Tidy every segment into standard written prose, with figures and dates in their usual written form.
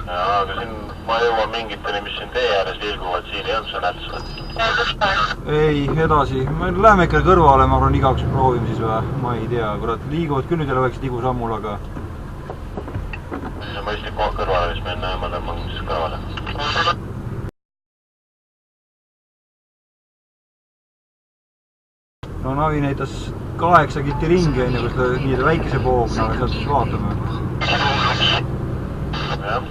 Aga siin ma jõuan mingiteni, mis siin tee ääres liiguvad, siin ei olnud see näts. Ei, edasi. Läheme ikka kõrvale, ma arvan, igaks proovime siis või? Ma ei tea, kurat, liiguvad küll nüüd jälle väikse tigusammul, aga... Siis on mõistlik koht kõrvale vist minna ja ma tõmban siis kõrvale. No Navi näitas 8 kilti ringi, enne kui seda nii väikese poogna, aga sealt siis vaatame. Jah.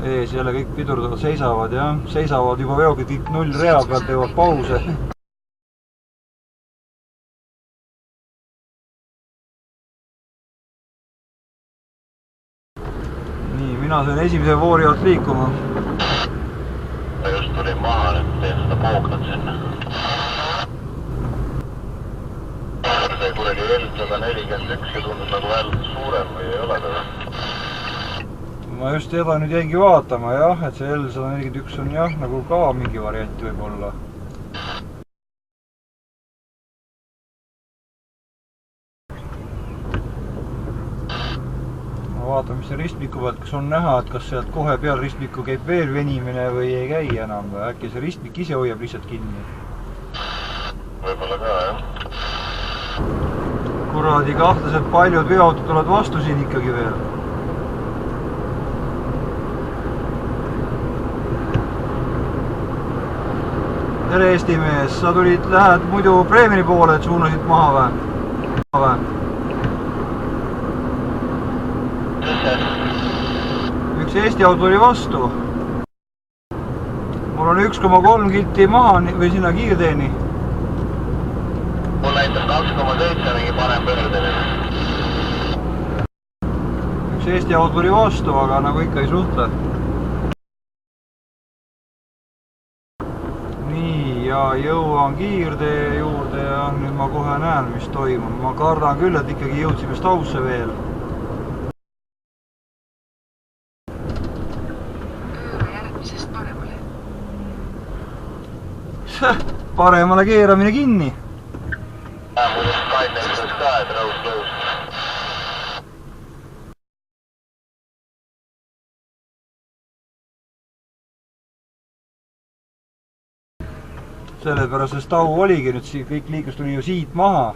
Ees jälle kõik pidurdavad, seisavad, jah. Seisavad juba veokid kõik 0 rea peal, teevad pause. Nii, mina sain esimese voori alt liikuma. Ma just tulin maha, nüüd teen seda poognat sinna. See kuregi L141 ja tundub nagu veel suurem või ei ole teda? Ma just seda nüüd jäingi vaatama, jah, et see L141 on jah, nagu ka mingi variant võib olla. Ma vaatan, mis see ristmiku pealt, kas on näha, et kas sealt kohe peal ristmiku käib veel venimine või ei käi enam või äkki see ristmik ise hoiab lihtsalt kinni. Võib-olla ka, jah. Kuradi kahtlaselt paljud veoautod tulevad vastu siin ikkagi veel. Tere Eesti mees, sa lähed muidu Bremeni poole, et suunasid maha või? Üks Eesti auto oli vastu. Mul on 1,3 kilti maha või sinna kiirteeni. Mul näitab 2,7 mingi parem pöördeni. Üks Eesti auto oli vastu, aga nagu ikka ei suhtle. Nii, ja jõuan kiirtee juurde ja nüüd ma kohe näen, mis toimub. Ma kardan küll, et ikkagi jõudsime Stausse veel. Paremale keeramine kinni. Mul just kaine ütles ka, et rõus. Sellepärast see Stau oligi nüüd kõik liiklus tuli ju siit maha.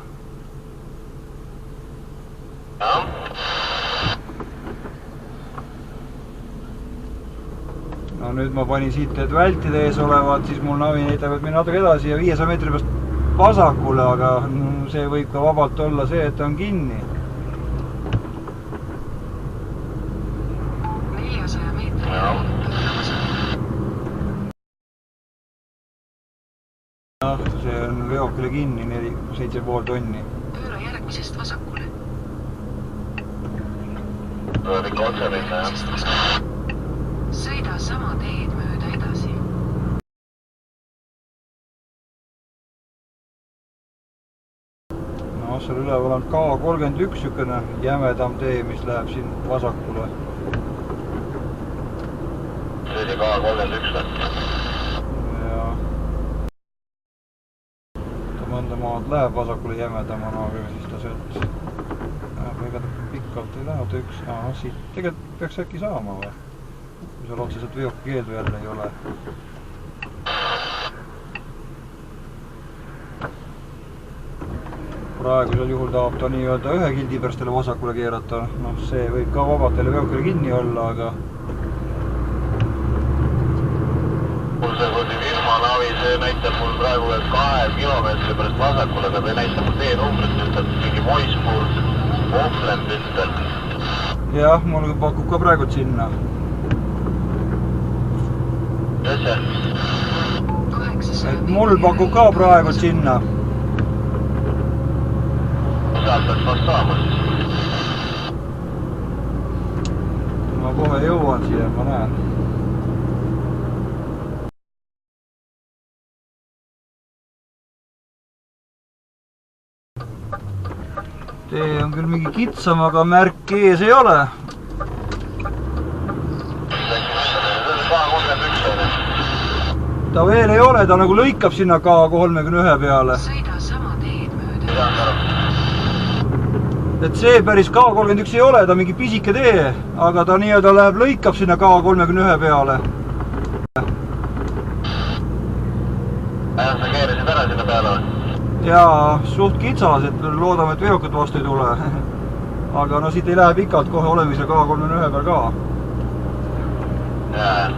No nüüd ma panin siit, et vältida ees olevat, siis mul Navi näitab, et minna natuke edasi ja 500 meetri pärast vasakule, aga see võib ka vabalt olla see, et on kinni. 400 meetri. Jah, see on veokile kinni, 7,5 tonni. Pööra järgmisest vasakule. Tuleb ikka otse minna, jah. Sõida sama teed mööda edasi. No, seal üleval on K31 sükene jämedam tee, mis läheb siin vasakule. See oli K31 või? Ja ta mõnda maad läheb vasakule jämedamana, aga siis ta sealt ega ta pikalt ei lähe, ta üks, siit tegelikult peaks äkki saama või? Kui seal otseselt veoki keeldu jälle ei ole. Praegusel juhul tahab ta nii-öelda ühe kildi pärast jälle vasakule keerata. Noh, see võib ka vabatele veokile kinni olla, aga... Mul see kurdi firma Navi, see näitab mul praegu 2 kilomeetri pärast vasakule, aga ta ei näita mul teenumbrit, ütleb mingi Moisburg, Ohland ütleb. Jah, mul pakub ka praegu sinna. Mul pakub ka praegu sinna. Sealt peaks vast saama siis. Ma kohe jõuan siia, ma näen. Tee on küll mingi kitsam, aga märki ees ei ole. Ta veel ei ole, ta nagu lõikab sinna K31 peale. Sõida sama teed mööda. et see päris K31 ei ole, ta mingi pisike tee, aga ta nii-öelda läheb, lõikab sinna K31 peale. Sa keerisid ära sinna peale või? Jaa, suht kitsas, et loodame, et veokad vastu ei tule. Aga no siit ei lähe pikalt, kohe oleme seal K31 peal ka. Jaa.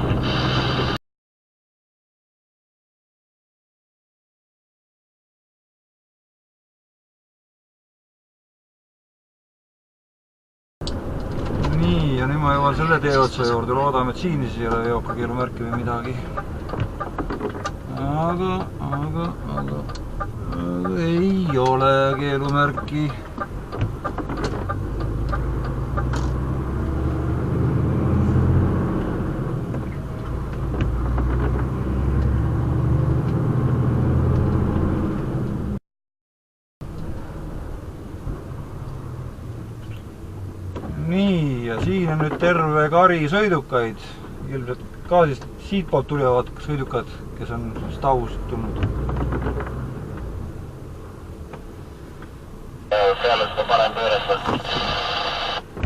Nii, ja nüüd ma jõuan selle tee otsa juurde, loodame, et siin siis ei ole veokakeelumärki või midagi. Aga ei ole keelumärki. Nii, ja siin on nüüd terve kari sõidukaid. Ilmselt ka siis siitpoolt tulevad sõidukad, kes on Staust tulnud. Peale seda parem pöörata.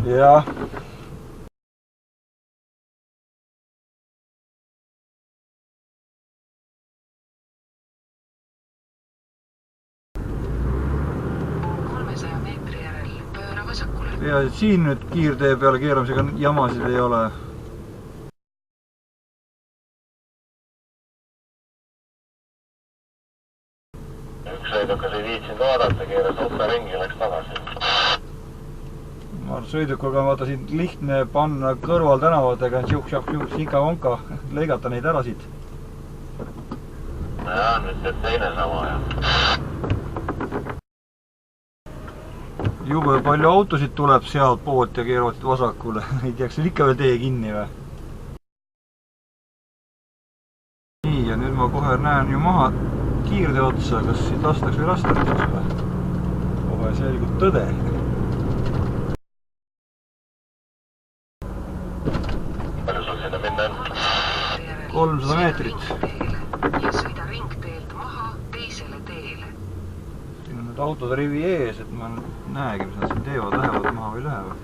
Jah. Ja siin nüüd kiirtee peale keeramisega jamasid ei ole. Üks sõidukas ei viitsinud oodata, keeras otsa ringi, läks tagasi. Ma sõidukaga vaata siin lihtne panna kõrval tänavatega, sika-vonka, lõigata neid ära siit. Jaa, nüüd teeb teine sama ja. Jube palju autosid tuleb sealt poolt ja keeruvad vasakule. Ei teaks, on ikka veel tee kinni või? Nii, ja nüüd ma kohe näen ju maha kiirde otsa, kas siit lastaks või lastaks või? Kohe selgub tõde. Palju sul sinna minna on? 300 meetrit. Ja sõida ringteelt maha teisele teele. Siin on nüüd autode rivi ees, et ma näegi, mis nad siin teevad, lähevad maha või lähevad.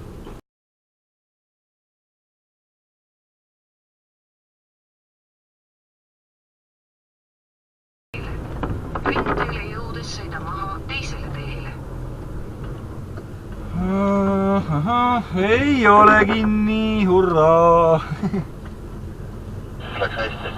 Ringteele jõudes sõida maha teisele teele. Ei ole kinni, hurraa! Läks hästi.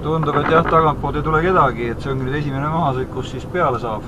Tundub, et jah, tagantpoolt ei tule kedagi, et see on nüüd esimene mahasõit, kus siis peale saab.